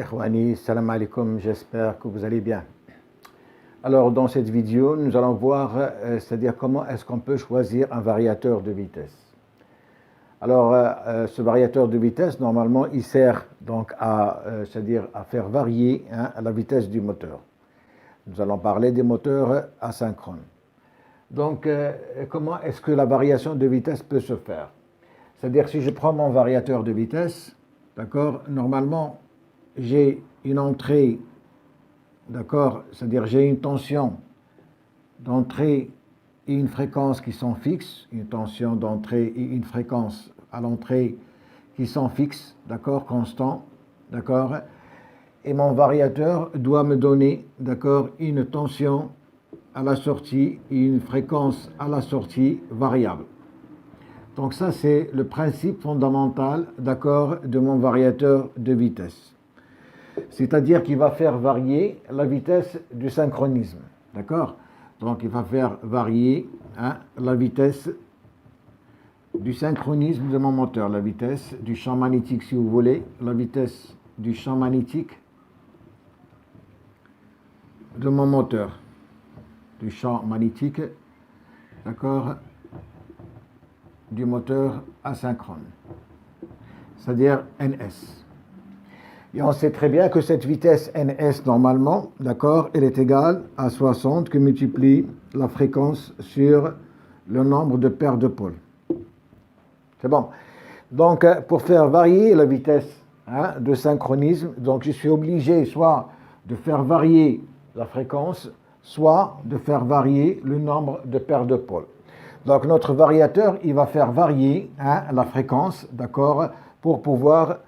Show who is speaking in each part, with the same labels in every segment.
Speaker 1: Ikhwani, salam alaikum, j'espère que vous allez bien. Alors dans cette vidéo, nous allons voir, c'est-à-dire comment est-ce qu'on peut choisir un variateur de vitesse. Alors ce variateur de vitesse, normalement, il sert donc c'est-à-dire à faire varier la vitesse du moteur. Nous allons parler des moteurs asynchrones. Donc comment est-ce que la variation de vitesse peut se faire? C'est-à-dire si je prends mon variateur de vitesse, d'accord, normalement, j'ai une entrée, d'accord, c'est-à-dire j'ai une tension d'entrée et une fréquence qui sont fixes, une tension d'entrée et une fréquence à l'entrée qui sont fixes, d'accord, constants, d'accord, et mon variateur doit me donner, d'accord, une tension à la sortie et une fréquence à la sortie variable. Donc ça, c'est le principe fondamental, d'accord, de mon variateur de vitesse. C'est-à-dire qu'il va faire varier la vitesse du synchronisme, d'accord? Donc il va faire varier la vitesse du synchronisme de mon moteur, la vitesse du champ magnétique si vous voulez, la vitesse du champ magnétique de mon moteur, du champ magnétique, d'accord, du moteur asynchrone, c'est-à-dire NS. Et on sait très bien que cette vitesse NS, normalement, d'accord, elle est égale à 60 que multiplie la fréquence sur le nombre de paires de pôles. C'est bon. Donc, pour faire varier la vitesse de synchronisme, donc je suis obligé soit de faire varier la fréquence, soit de faire varier le nombre de paires de pôles. Donc, notre variateur, il va faire varier la fréquence, d'accord, pour pouvoir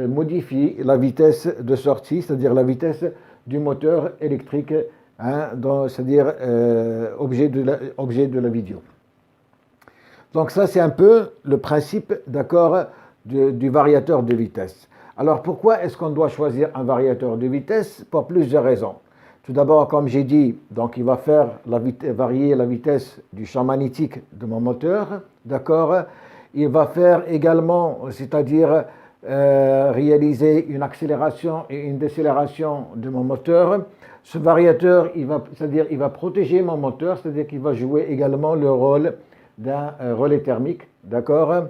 Speaker 1: modifier la vitesse de sortie, c'est-à-dire la vitesse du moteur électrique, c'est-à-dire objet de la vidéo. Donc ça, c'est un peu le principe, d'accord, du variateur de vitesse. Alors pourquoi est-ce qu'on doit choisir un variateur de vitesse? Pour plusieurs raisons. Tout d'abord, comme j'ai dit, donc il va faire varier la vitesse du champ magnétique de mon moteur, d'accord. Il va faire également, c'est-à-dire réaliser une accélération et une décélération de mon moteur. Ce variateur, c'est-à-dire il va protéger mon moteur, c'est-à-dire qu'il va jouer également le rôle d'un relais thermique, d'accord.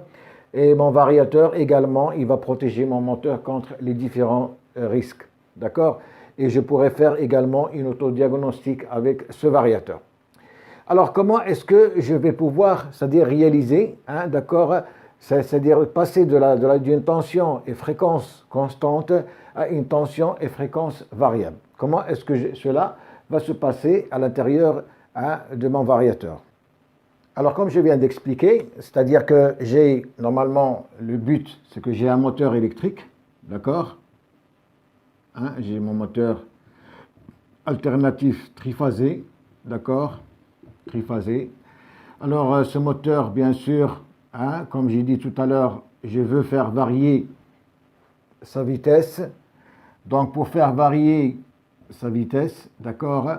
Speaker 1: Et mon variateur également, il va protéger mon moteur contre les différents risques, d'accord. Et je pourrais faire également une autodiagnostic avec ce variateur. Alors comment est-ce que je vais pouvoir, c'est-à-dire réaliser, d'accord, c'est-à-dire passer d'une tension et fréquence constante à une tension et fréquence variable? Comment est-ce que cela va se passer à l'intérieur de mon variateur? Alors comme je viens d'expliquer, c'est-à-dire que j'ai normalement le but, c'est que j'ai un moteur électrique, d'accord, j'ai mon moteur alternatif triphasé, d'accord, triphasé. Alors ce moteur, bien sûr, comme j'ai dit tout à l'heure, je veux faire varier sa vitesse. Donc pour faire varier sa vitesse, d'accord,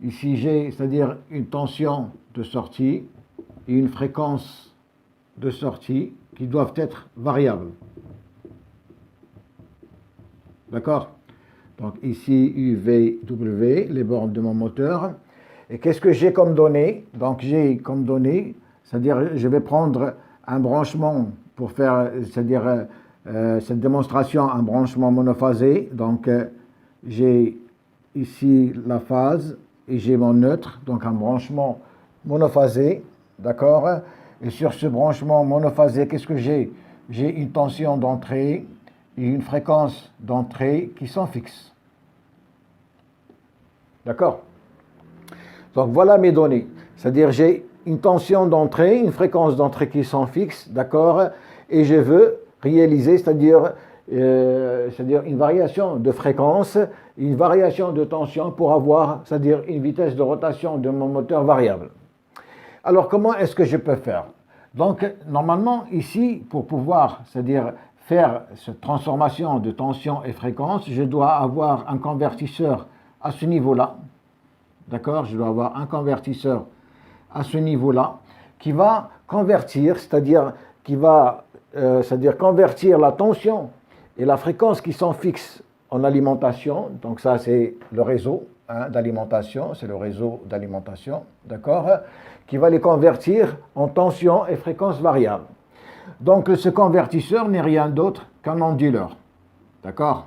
Speaker 1: ici j'ai, c'est-à-dire une tension de sortie et une fréquence de sortie qui doivent être variables. D'accord? Donc ici UVW, les bornes de mon moteur. Et qu'est-ce que j'ai comme données? Donc j'ai comme données, c'est-à-dire je vais prendre un branchement pour faire, c'est-à-dire cette démonstration, un branchement monophasé. Donc j'ai ici la phase et j'ai mon neutre, donc un branchement monophasé, d'accord. Et sur ce branchement monophasé, qu'est-ce que j'ai? J'ai une tension d'entrée et une fréquence d'entrée qui sont fixes. D'accord? Donc voilà mes données. C'est-à-dire j'ai une tension d'entrée, une fréquence d'entrée qui sont fixes, d'accord? Et je veux réaliser, c'est-à-dire une variation de fréquence, une variation de tension pour avoir, c'est-à-dire une vitesse de rotation de mon moteur variable. Alors comment est-ce que je peux faire? Donc normalement ici, pour pouvoir, c'est-à-dire faire cette transformation de tension et fréquence, je dois avoir un convertisseur à ce niveau-là, d'accord? Je dois avoir un convertisseur à ce niveau-là qui va convertir, c'est-à-dire qui va, c'est-à-dire convertir la tension et la fréquence qui sont fixes en alimentation, donc ça c'est le réseau d'alimentation, c'est le réseau d'alimentation, d'accord, qui va les convertir en tension et fréquence variable. Donc ce convertisseur n'est rien d'autre qu'un onduleur, d'accord.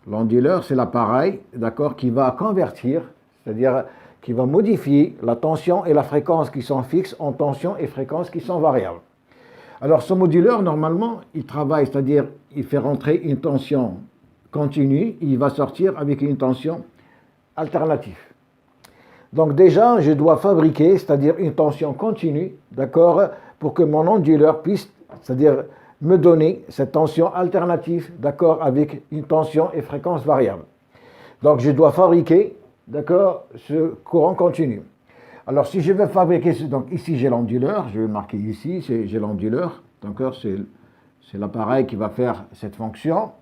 Speaker 1: L'onduleur, c'est l'appareil, d'accord, qui va convertir, c'est-à-dire qui va modifier la tension et la fréquence qui sont fixes en tension et fréquence qui sont variables. Alors ce moduleur, normalement, il travaille, c'est-à-dire il fait rentrer une tension continue, il va sortir avec une tension alternative. Donc déjà, je dois fabriquer, c'est-à-dire une tension continue, d'accord, pour que mon onduleur puisse, c'est-à-dire me donner cette tension alternative, d'accord, avec une tension et fréquence variable. Donc je dois fabriquer, d'accord, ce courant continu. Alors si je veux fabriquer, donc ici j'ai l'onduleur, je vais marquer ici, j'ai l'onduleur, d'accord, c'est l'appareil qui va faire cette fonction.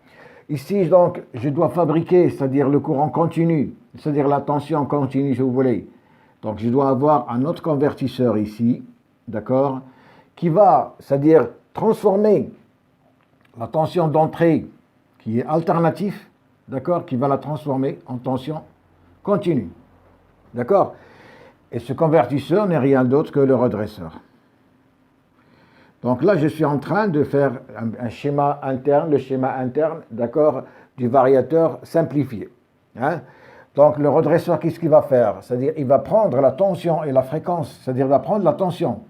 Speaker 1: Ici donc je dois fabriquer, c'est-à-dire le courant continu, c'est-à-dire la tension continue si vous voulez. Donc je dois avoir un autre convertisseur ici, d'accord, qui va, c'est-à-dire transformer la tension d'entrée qui est alternative, d'accord, qui va la transformer en tension continue, d'accord. Et ce convertisseur n'est rien d'autre que le redresseur. Donc là, je suis en train de faire un schéma interne, le schéma interne, d'accord, du variateur simplifié. Hein. Donc le redresseur, qu'est-ce qu'il va faire? C'est-à-dire, il va prendre la tension et la fréquence, c'est-à-dire, il va prendre la tension.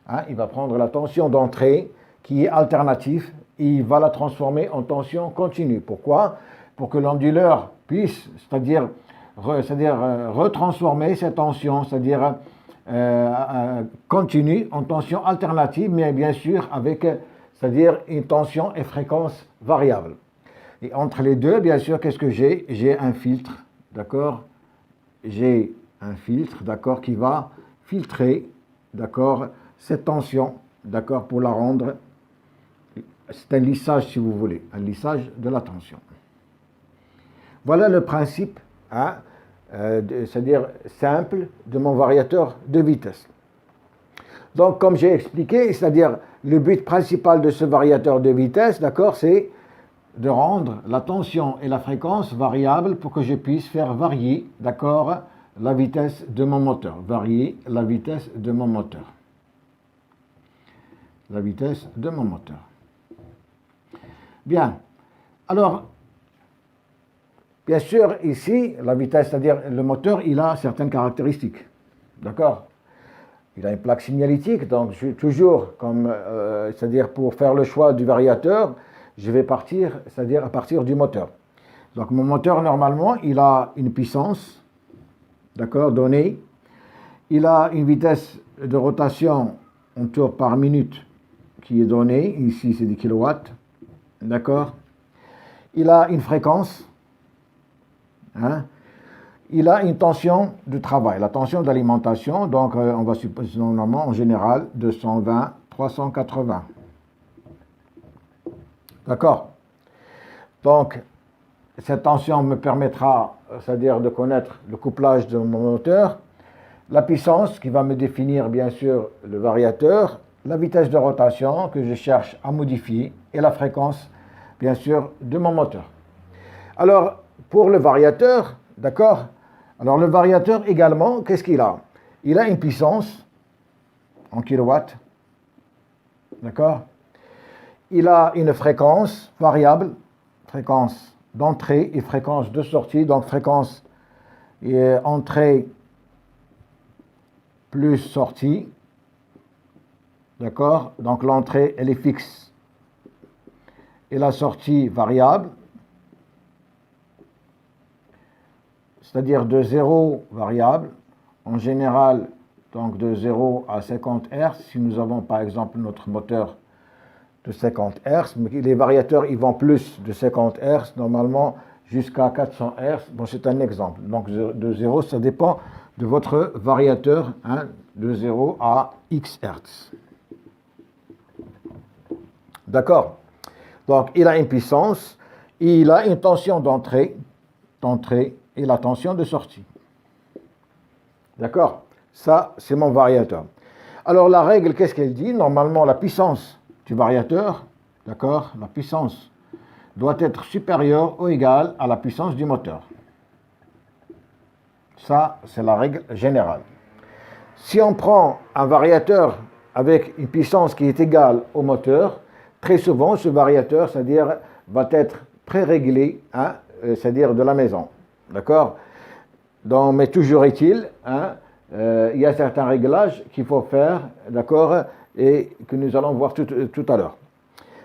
Speaker 1: Hein, il va prendre la tension d'entrée qui est alternative et il va la transformer en tension continue. Pourquoi? Pour que l'onduleur puisse, c'est-à-dire retransformer cette tension, c'est-à-dire continue en tension alternative, mais bien sûr avec, c'est-à-dire une tension et fréquence variable. Et entre les deux, bien sûr, qu'est-ce que j'ai? J'ai un filtre, d'accord? J'ai un filtre, d'accord, qui va filtrer, d'accord, cette tension, d'accord, pour la rendre, c'est un lissage si vous voulez, un lissage de la tension. Voilà le principe, hein, c'est-à-dire simple, de mon variateur de vitesse. Donc, comme j'ai expliqué, c'est-à-dire le but principal de ce variateur de vitesse, d'accord, c'est de rendre la tension et la fréquence variables pour que je puisse faire varier, d'accord, la vitesse de mon moteur. Varier la vitesse de mon moteur. La vitesse de mon moteur. Bien. Alors, bien sûr, ici, la vitesse, c'est-à-dire le moteur, il a certaines caractéristiques. D'accord? Il a une plaque signalétique, donc je suis toujours, comme, c'est-à-dire pour faire le choix du variateur, je vais partir, c'est-à-dire à partir du moteur. Donc mon moteur, normalement, il a une puissance, d'accord, donnée. Il a une vitesse de rotation en tours par minute qui est donnée. Ici, c'est des kilowatts. D'accord? Il a une fréquence. Hein? Il a une tension de travail, la tension d'alimentation, donc on va supposer normalement en général 220, 380. D'accord? Donc, cette tension me permettra, c'est-à-dire de connaître le couplage de mon moteur, la puissance qui va me définir bien sûr le variateur, la vitesse de rotation que je cherche à modifier et la fréquence bien sûr de mon moteur. Alors, pour le variateur, d'accord? Alors le variateur également, qu'est-ce qu'il a? Il a une puissance en kilowatts, d'accord? Il a une fréquence variable, fréquence d'entrée et fréquence de sortie, donc fréquence entrée plus sortie, d'accord? Donc l'entrée, elle est fixe et la sortie variable, c'est-à-dire de 0 variable, en général, donc de 0 à 50 Hz, si nous avons par exemple notre moteur de 50 Hz, mais les variateurs, ils vont plus de 50 Hz, normalement jusqu'à 400 Hz, bon c'est un exemple, donc de 0, ça dépend de votre variateur, hein, de 0 à X Hz. D'accord? Donc il a une puissance, il a une tension d'entrée, et la tension de sortie. D'accord? Ça, c'est mon variateur. Alors, la règle, qu'est-ce qu'elle dit? Normalement, la puissance du variateur, d'accord? La puissance doit être supérieur ou égal à la puissance du moteur. Ça, c'est la règle générale. Si on prend un variateur avec une puissance qui est égale au moteur, très souvent, ce variateur, c'est-à-dire, va être préréglé, hein, c'est-à-dire de la maison. D'accord? Donc, mais toujours est-il, hein, il y a certains réglages qu'il faut faire, d'accord, et que nous allons voir tout à l'heure.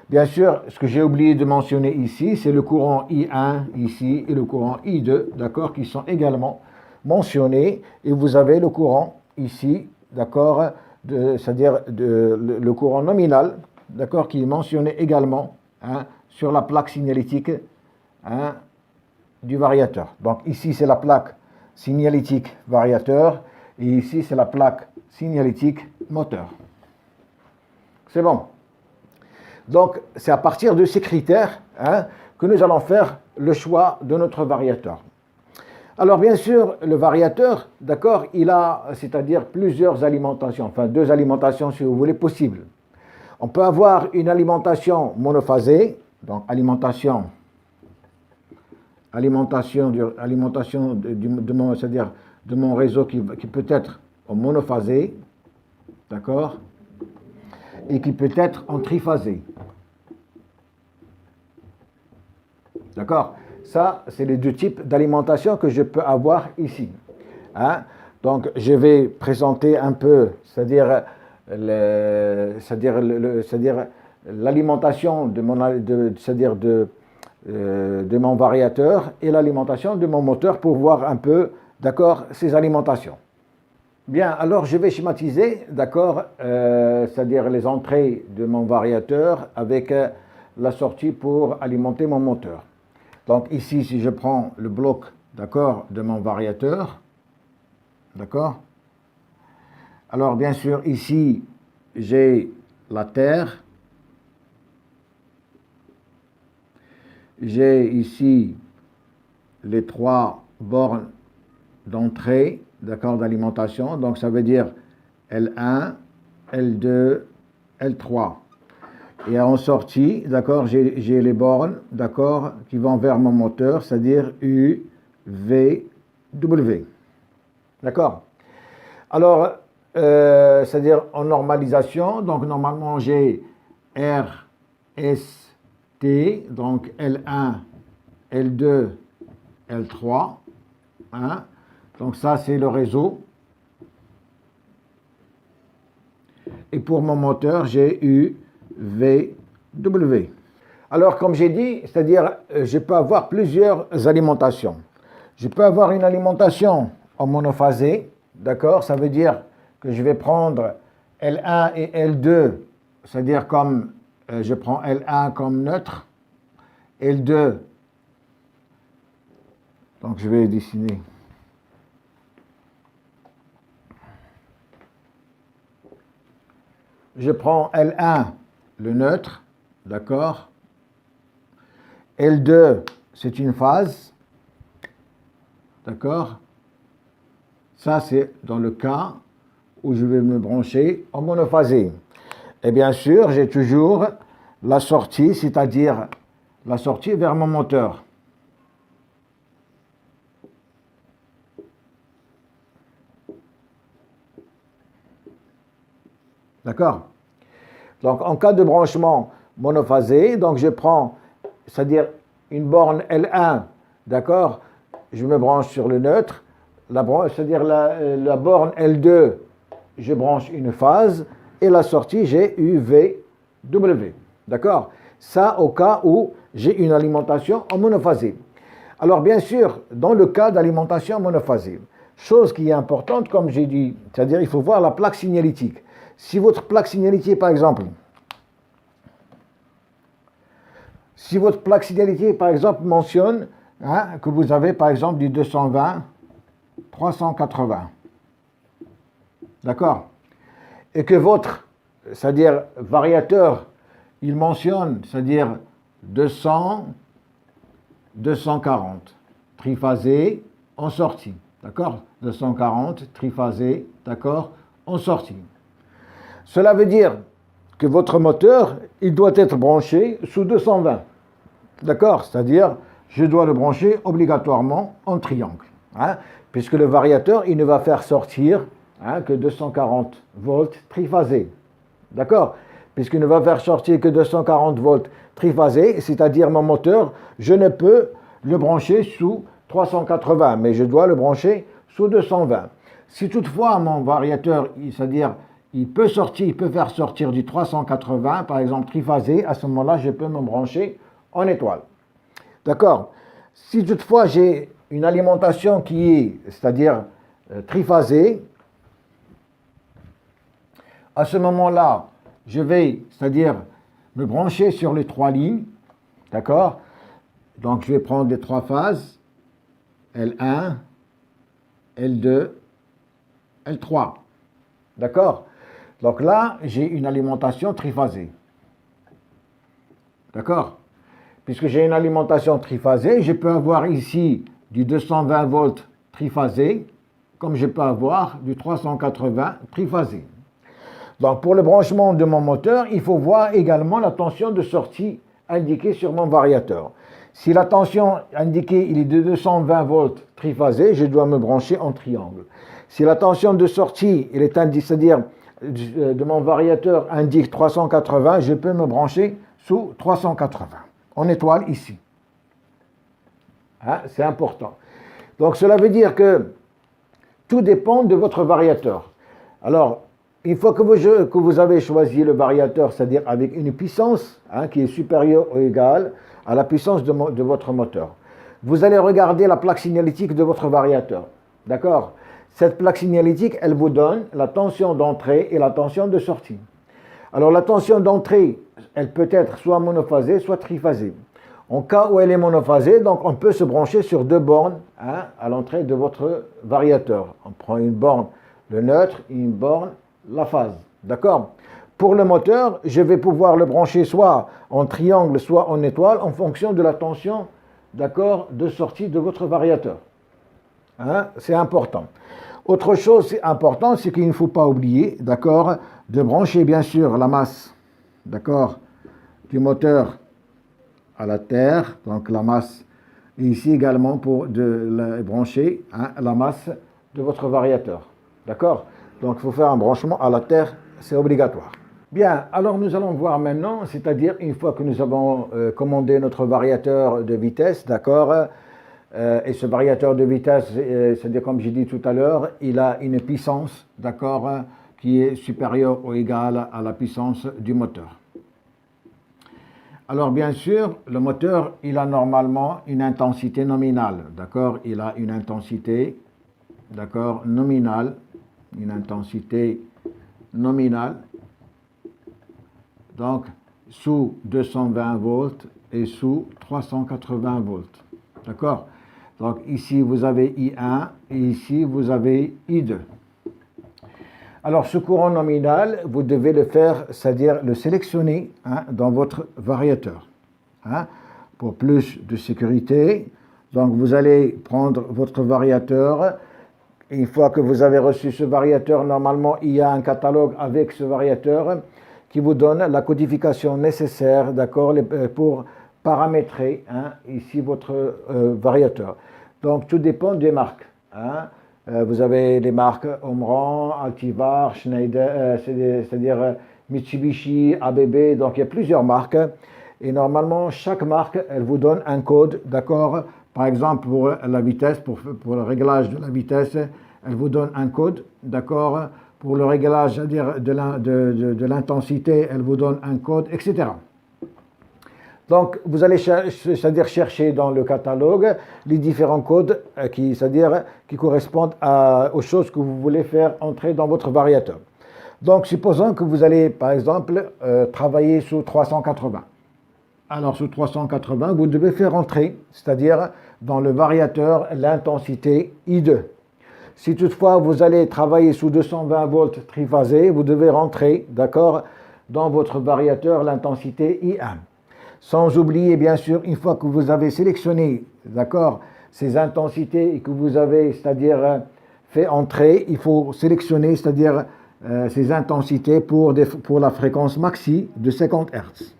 Speaker 1: Bien sûr, ce que j'ai oublié de mentionner ici, c'est le courant I1 ici et le courant I2, d'accord, qui sont également mentionnés. Et vous avez le courant ici, d'accord, c'est-à-dire le courant nominal, d'accord, qui est mentionné également, hein, sur la plaque signalétique, hein, du variateur. Donc ici, c'est la plaque signalétique variateur et ici, c'est la plaque signalétique moteur. C'est bon. Donc, c'est à partir de ces critères, hein, que nous allons faire le choix de notre variateur. Alors, bien sûr, le variateur, d'accord, il a, c'est-à-dire plusieurs alimentations, enfin 2 alimentations, si vous voulez, possibles. On peut avoir une alimentation monophasée, donc alimentation c'est-à-dire de mon réseau qui peut être en monophasé, d'accord, et qui peut être en triphasé. D'accord? Ça, c'est les 2 types d'alimentation que je peux avoir ici. Hein? Donc, je vais présenter un peu, c'est-à-dire l'alimentation de mon variateur et l'alimentation de mon moteur pour voir un peu, d'accord, ces alimentations. Bien, alors je vais schématiser, d'accord, c'est-à-dire les entrées de mon variateur avec la sortie pour alimenter mon moteur. Donc ici, si je prends le bloc, d'accord, de mon variateur, d'accord, alors bien sûr, ici, j'ai la terre, j'ai ici les 3 bornes d'entrée, d'accord, d'alimentation, donc ça veut dire L1, L2, L3. Et en sortie, d'accord, j'ai les bornes, d'accord, qui vont vers mon moteur, c'est-à-dire U, V, W. D'accord? Alors, c'est-à-dire en normalisation, donc normalement j'ai R, S, T, donc L1, L2, L3, hein? Donc ça, c'est le réseau. Et pour mon moteur, j'ai U, V, W. Alors, comme j'ai dit, c'est-à-dire, je peux avoir plusieurs alimentations. Je peux avoir une alimentation en monophasé, d'accord? Ça veut dire que je vais prendre L1 et L2, c'est-à-dire comme, je prends L1 comme neutre, L2, donc je vais dessiner. Je prends L1, le neutre, d'accord? L2, c'est une phase, d'accord? Ça, c'est dans le cas où je vais me brancher en monophasé. Et bien sûr, j'ai toujours la sortie, c'est-à-dire la sortie vers mon moteur. D'accord? Donc, en cas de branchement monophasé, donc je prends, c'est-à-dire une borne L1, d'accord? Je me branche sur le neutre, c'est-à-dire la borne L2, je branche une phase, et la sortie, j'ai U, V, W. D'accord? Ça, au cas où j'ai une alimentation en monophasé. Alors, bien sûr, dans le cas d'alimentation monophasée, chose qui est importante, comme j'ai dit, c'est-à-dire il faut voir la plaque signalétique. Si votre plaque signalétique, par exemple, mentionne, hein, que vous avez, par exemple, du 220, 380, d'accord? Et que votre, c'est-à-dire variateur, il mentionne, c'est-à-dire 200, 240, triphasé en sortie, d'accord? 240, triphasé, d'accord, en sortie. Cela veut dire que votre moteur, il doit être branché sous 220. D'accord? C'est-à-dire, je dois le brancher obligatoirement en triangle. Hein, puisque le variateur, il ne va faire sortir que 240 volts triphasés. D'accord? Puisqu'il ne va faire sortir que 240 volts triphasés, c'est-à-dire mon moteur, je ne peux le brancher sous 380, mais je dois le brancher sous 220. Si toutefois mon variateur, c'est-à-dire il peut faire sortir du 380, par exemple triphasé, à ce moment-là, je peux me brancher en étoile. D'accord? Si toutefois j'ai une alimentation qui est, c'est-à-dire triphasée, à ce moment-là, je vais, c'est-à-dire me brancher sur les 3 lignes, d'accord? Donc je vais prendre les 3 phases, L1, L2, L3, d'accord? Donc là, j'ai une alimentation triphasée, d'accord? Puisque j'ai une alimentation triphasée, je peux avoir ici du 220 volts triphasé, comme je peux avoir du 380 triphasé. Donc pour le branchement de mon moteur, il faut voir également la tension de sortie indiquée sur mon variateur. Si la tension indiquée il est de 220 volts triphasé, je dois me brancher en triangle. Si la tension de sortie, il est indiquée, c'est-à-dire de mon variateur indique 380, je peux me brancher sous 380, en étoile ici. Hein, c'est important. Donc cela veut dire que tout dépend de votre variateur. Alors, une fois que vous avez choisi le variateur, c'est-à-dire avec une puissance qui est supérieure ou égale à la puissance de votre moteur, vous allez regarder la plaque signalétique de votre variateur. D'accord? Cette plaque signalétique, elle vous donne la tension d'entrée et la tension de sortie. Alors la tension d'entrée, elle peut être soit monophasée, soit triphasée. En cas où elle est monophasée, donc on peut se brancher sur 2 bornes à l'entrée de votre variateur. On prend une borne le neutre et une borne la phase. D'accord? Pour le moteur, je vais pouvoir le brancher soit en triangle, soit en étoile, en fonction de la tension, d'accord, de sortie de votre variateur. Hein? C'est important. Autre chose importante, c'est qu'il ne faut pas oublier, d'accord, de brancher bien sûr la masse, d'accord, du moteur à la terre, donc la masse, et ici également pour brancher la masse de votre variateur. D'accord? Donc, il faut faire un branchement à la terre, c'est obligatoire. Bien, alors nous allons voir maintenant, c'est-à-dire une fois que nous avons commandé notre variateur de vitesse, d'accord, et ce variateur de vitesse, c'est-à-dire comme j'ai dit tout à l'heure, il a une puissance, d'accord, qui est supérieure ou égale à la puissance du moteur. Alors bien sûr, le moteur, il a normalement une intensité nominale, d'accord, il a une intensité, d'accord, nominale, une intensité nominale, donc sous 220 volts et sous 380 volts. D'accord? Donc ici vous avez I1 et ici vous avez I2. Alors ce courant nominal, vous devez le faire, c'est-à-dire le sélectionner dans votre variateur. Pour plus de sécurité, donc vous allez prendre votre variateur. Une fois que vous avez reçu ce variateur, normalement, il y a un catalogue avec ce variateur qui vous donne la codification nécessaire, d'accord, pour paramétrer ici votre variateur. Donc, tout dépend des marques. Vous avez les marques Omron, Altivar, Schneider, c'est-à-dire Mitsubishi, ABB, donc il y a plusieurs marques. Et normalement, chaque marque, elle vous donne un code, d'accord. Par exemple, pour la vitesse, pour le réglage de la vitesse, elle vous donne un code, d'accord. Pour le réglage de l'intensité, elle vous donne un code, etc. Donc, vous allez chercher dans le catalogue les différents codes qui correspondent aux choses que vous voulez faire entrer dans votre variateur. Donc, supposons que vous allez, par exemple, travailler sous 380. Alors, sous 380, vous devez faire entrer, c'est-à-dire dans le variateur, l'intensité I2. Si toutefois vous allez travailler sous 220 volts triphasé, vous devez rentrer, d'accord, dans votre variateur l'intensité I1. Sans oublier, bien sûr, une fois que vous avez sélectionné, d'accord, ces intensités et que vous avez, c'est-à-dire fait entrer, il faut sélectionner, c'est-à-dire ces intensités pour la fréquence maxi de 50 Hz.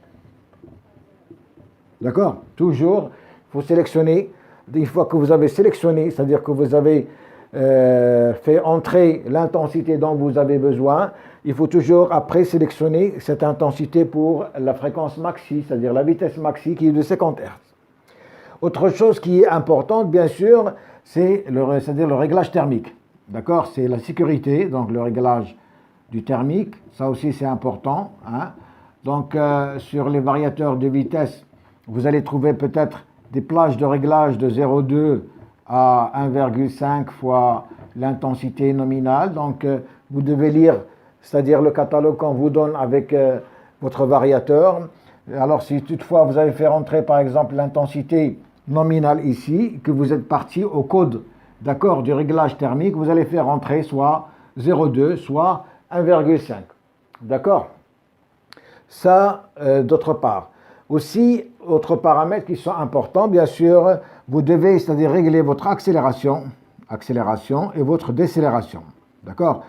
Speaker 1: D'accord? Toujours, il faut sélectionner. Une fois que vous avez sélectionné, c'est-à-dire que vous avez fait entrer l'intensité dont vous avez besoin, il faut toujours après sélectionner cette intensité pour la fréquence maxi, c'est-à-dire la vitesse maxi qui est de 50 Hz. Autre chose qui est importante, bien sûr, c'est-à-dire le réglage thermique. D'accord? C'est la sécurité, donc le réglage du thermique, ça aussi c'est important. Hein? Donc sur les variateurs de vitesse, vous allez trouver peut-être des plages de réglage de 0,2 à 1,5 fois l'intensité nominale. Donc vous devez lire, c'est-à-dire le catalogue qu'on vous donne avec votre variateur. Alors si toutefois vous avez fait rentrer par exemple l'intensité nominale ici, que vous êtes parti au code d'accord du réglage thermique, vous allez faire rentrer soit 0,2, soit 1,5. D'accord? Ça, d'autre part. Aussi, autres paramètres qui sont importants, bien sûr, vous devez, c'est-à-dire régler votre accélération et votre décélération. D'accord?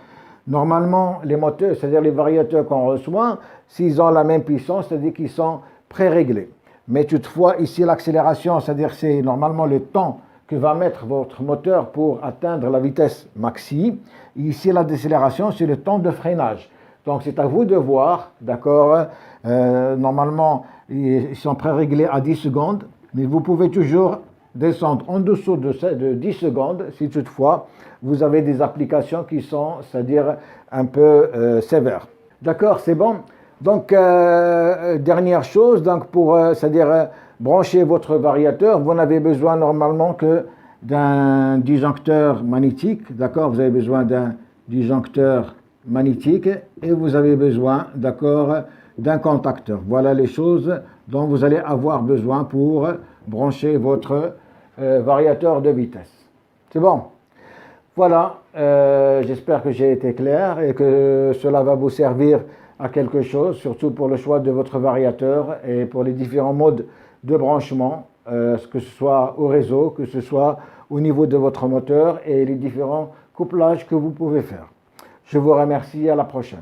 Speaker 1: Normalement, les moteurs, c'est-à-dire les variateurs qu'on reçoit, s'ils ont la même puissance, c'est-à-dire qu'ils sont pré-réglés. Mais toutefois, ici, l'accélération, c'est-à-dire c'est normalement le temps que va mettre votre moteur pour atteindre la vitesse maxi. Ici, la décélération, c'est le temps de freinage. Donc, c'est à vous de voir, d'accord? Normalement, ils sont pré-réglés à 10 secondes, mais vous pouvez toujours descendre en dessous de 10 secondes si toutefois vous avez des applications qui sont, c'est-à-dire un peu sévères. D'accord, c'est bon? Donc, dernière chose, donc pour, c'est-à-dire brancher votre variateur, vous n'avez besoin normalement que d'un disjoncteur magnétique, d'accord? Vous avez besoin d'un disjoncteur magnétique et vous avez besoin, d'accord, d'un contacteur. Voilà les choses dont vous allez avoir besoin pour brancher votre variateur de vitesse. C'est bon? Voilà, j'espère que j'ai été clair et que cela va vous servir à quelque chose, surtout pour le choix de votre variateur et pour les différents modes de branchement, que ce soit au réseau, que ce soit au niveau de votre moteur et les différents couplages que vous pouvez faire. Je vous remercie, à la prochaine.